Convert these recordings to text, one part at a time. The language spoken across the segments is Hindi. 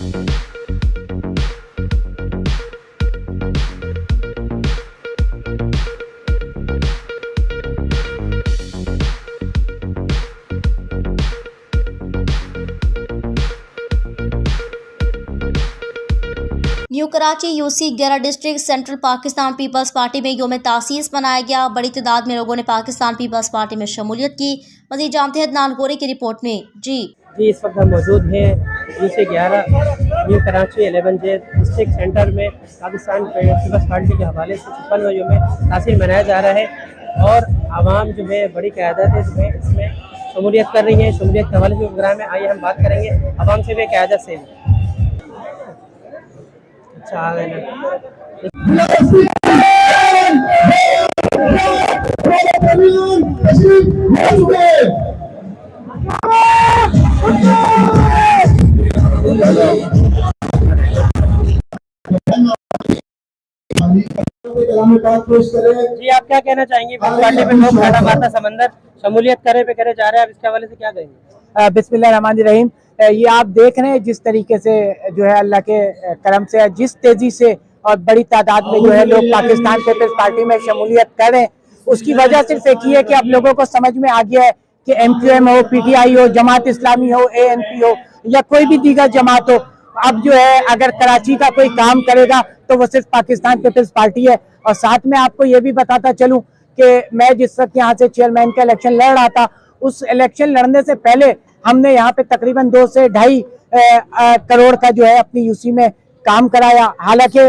New Karachi UC 11 district central Pakistan Peoples Party में योम तासीस मनाया गया। बड़ी तादाद में लोगों ने पाकिस्तान पीपल्स पार्टी में शमूलियत की। मज़ीद जानते हैं अदनान गोरी की रिपोर्ट में। जी, इस वक्त हम मौजूद हैं UC 11 new Karachi 11J district centre में पाकिस्तान पीपल्स पार्टी के हवाले से 56वां योम तासीस मनाया जा रहा है और आवाम जो है बड़ी क़यादत है जो है इसमें शमूलियत कर रही है। शमूलियत के हवाले से प्रोग्राम है, आइए हम बात करेंगे आवाम से भी, क़यादत से भी। अच्छा आ गए जी, आप क्या कहना चाहेंगे? पार्टी में लोग घाटा मारता समंदर शमूलियत करे जा रहे हैं, अब इसके हवाले से क्या कहेंगे? बिस्मिल्लाहिर्रहमानिर्रहीम। ये आप देख रहे हैं जिस तरीके से जो है अल्लाह के करम से जिस तेजी से और बड़ी तादाद में जो है लोग पाकिस्तान पीपल्स पार्टी में शमूलियत कर रहे हैं, उसकी वजह सिर्फ एक ही है कि अब लोगों को समझ में आ गया है कि MQM हो, PTI हो, जमात इस्लामी हो, ANP हो या कोई भी दीगर जमात हो, अब जो है अगर कराची का कोई काम करेगा तो वो सिर्फ पाकिस्तान पीपल्स पार्टी है। और साथ में आपको ये भी बताता चलूं कि मैं जिस वक्त यहाँ से चेयरमैन का इलेक्शन लड़ रहा था, उस इलेक्शन लड़ने से पहले हमने यहाँ पे तकरीबन 2 से 2.5 करोड़ का जो है अपनी यूसी में काम कराया। हालांकि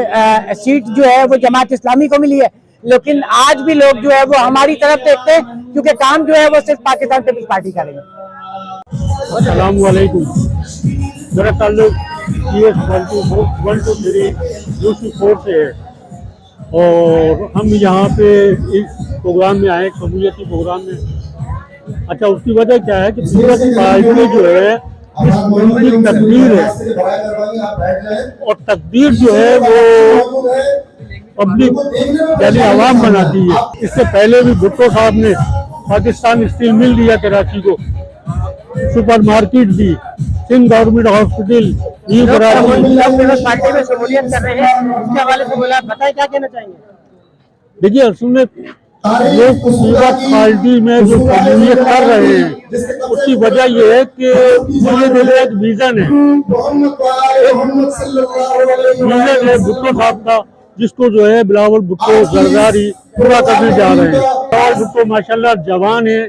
सीट जो है वो जमात इस्लामी को मिली है, लेकिन आज भी लोग जो है वो हमारी तरफ देखते हैं क्योंकि काम जो है वो सिर्फ पाकिस्तान पीपल्स पार्टी करेंगे। अस्सलाम वालेकुम। मेरा ताल्लुक PS 123 यूसी 4 से है और हम यहाँ पे इस प्रोग्राम में आए, शमूलियती प्रोग्राम में। अच्छा, उसकी वजह क्या है कि पीपल्स पार्टी जो है उनकी तकदीर है और तकदीर जो है वो पब्लिक यानी आवाम बनाती है। इससे पहले भी भुट्टो साहब ने पाकिस्तान स्टील मिल दिया कराची को, सुपर मार्केट दी, सिंध गवर्नमेंट हॉस्पिटल, पार्टी में शमूलियत कर रहे हैं, इसके हवाले से बोला, बताए क्या कहना चाहेंगे? देखिए, असुल लोग पीपल्स पार्टी में जो शमूलियत कर रहे हैं उसकी वजह यह है कि मुझे एक विजन है भुट्टो साहब का, जिसको जो है बिलावल भुट्टो जरदारी पूरा करने जा रहे हैं। और भुट्टो माशाल्लाह जवान है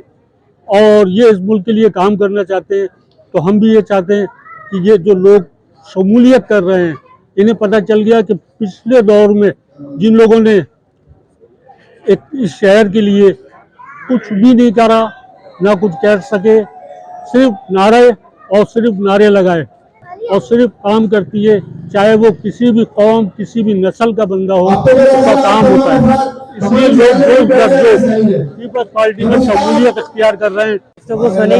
और ये इस मुल्क के लिए काम करना चाहते हैं, तो हम भी ये चाहते हैं कि ये जो लोग शमूलियत कर रहे हैं, इन्हें पता चल गया कि पिछले दौर में जिन लोगों ने एक इस शहर के लिए कुछ भी नहीं करा, ना कुछ कर सके, सिर्फ नारे और सिर्फ नारे लगाए और सिर्फ काम करती है, चाहे वो किसी भी कौम, किसी भी नस्ल का बंदा हो, उसका काम होता है। इसलिए लोग पीपल्स पार्टी में शमूलियत इख्तियार कर रहे हैं। तो सुनी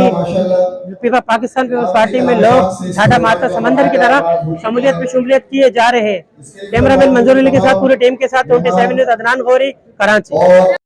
पाकिस्तान पीपल्स पार्टी में लोग घाटा मारता समंदर की तरह शमूलियत किए जा रहे हैं। कैमरामैन मंजूर अली के साथ पूरी टीम के साथ 27 न्यूज़ अदनान गोरी, कराची।